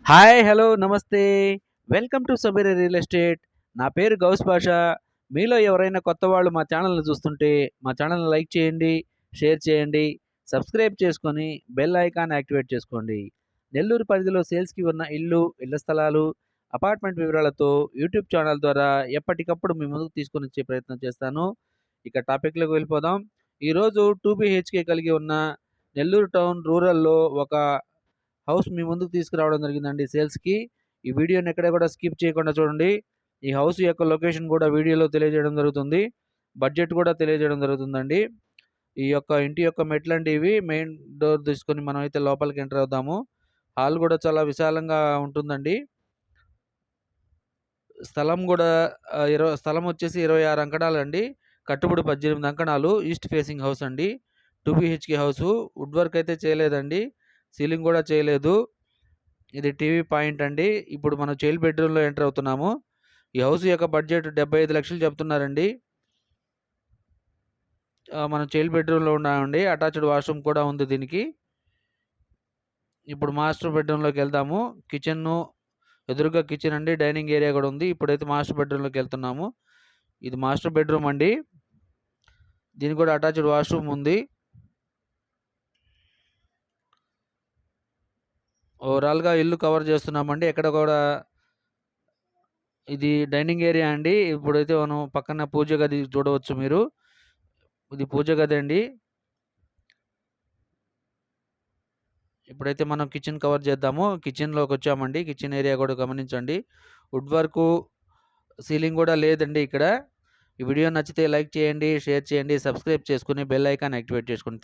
Hi! Hello! నమస్తే. Welcome to Sabera real estate. నా పేరు గౌస్ బాషా. మీలో ఎవరైనా కొత్తవాళ్ళు మా ఛానల్‌ని చూస్తుంటే, మా ఛానల్‌ని లైక్ చేయండి, షేర్ చేయండి, సబ్స్క్రైబ్ చేసుకొని బెల్ ఐకాన్ యాక్టివేట్ చేసుకోండి. నెల్లూరు పరిధిలో సేల్స్‌కి ఉన్న ఇల్లు, ఇళ్ల స్థలాలు, అపార్ట్మెంట్ వివరాలతో యూట్యూబ్ ఛానల్ ద్వారా ఎప్పటికప్పుడు మీ ముందుకు తీసుకొనొచ్చే ప్రయత్నం చేస్తాను. ఇక టాపిక్‌లోకి వెళ్ళిపోదాం. ఈరోజు 2 బీహెచ్‌కే కలిగి ఉన్న నెల్లూరు టౌన్ రూరల్‌లో ఒక హౌస్ మీ ముందుకు తీసుకురావడం జరిగిందండి సేల్స్‌కి. ఈ వీడియోని ఎక్కడ కూడా స్కిప్ చేయకుండా చూడండి. ఈ హౌస్ యొక్క లొకేషన్ కూడా వీడియోలో తెలియజేయడం జరుగుతుంది. బడ్జెట్ కూడా తెలియజేయడం జరుగుతుందండి. ఈ యొక్క ఇంటి యొక్క మెట్లండి ఇవి. మెయిన్ డోర్ తీసుకొని మనమైతే లోపలికి ఎంటర్ అవుదాము. హాల్ కూడా చాలా విశాలంగా ఉంటుందండి. స్థలం గూడా స్థలం వచ్చేసి 26 అంకణాలండి. కట్టుబడి 18 అంకణాలు. ఈస్ట్ ఫేసింగ్ హౌస్ అండి. 2 బీహెచ్‌కే హౌసు. వుడ్ వర్క్ అయితే చేయలేదండి. సీలింగ్ గూడా చేయలేదు. ఇది టీవీ పాయింట్ అండి. ఇప్పుడు మనం చైల్డ్ బెడ్‌రూమ్‌లో ఎంటర్ అవుతున్నాము. ఈ హౌస్ యొక్క బడ్జెట్ 75,00,000 చెప్తున్నారండి. మనం చైల్డ్ బెడ్‌రూమ్‌లో ఉన్నామండి. అటాచ్డ్ వాష్‌రూమ్ కూడా ఉంది దీనికి. ఇప్పుడు మాస్టర్ బెడ్‌రూమ్‌లోకెళ్దాము. కిచెను ఎదురుగా కిచెన్ అండి. డైనింగ్ ఏరియా గూడా ఉంది. ఇప్పుడైతే మాస్టర్ బెడ్‌రూమ్‌లోకెళ్తున్నాము. ఇది మాస్టర్ బెడ్‌రూమ్ అండి. దీనికి కూడా అటాచ్డ్ వాష్‌రూమ్ ఉంది. ఓవరాల్‌గా ఇల్లు కవర్ చేస్తున్నామండి. ఎక్కడ కూడా ఇది డైనింగ్ ఏరియా అండి. ఇప్పుడైతే మనం పక్కన పూజ గది చూడవచ్చు మీరు. ఇది పూజ గదండి. ఇప్పుడైతే మనం కిచెన్ కవర్ చేద్దాము. కిచెన్‌లోకొచ్చామండి. కిచెన్ ఏరియా గూడా గమనించండి. వుడ్ వర్కు, సీలింగ్ గూడా లేదండి ఇక్కడ. ఈ వీడియో నచ్చితే లైక్ చేయండి, షేర్ చేయండి, సబ్స్క్రైబ్ చేసుకొని బెల్ ఐకాన్ యాక్టివేట్ చేసుకోండి.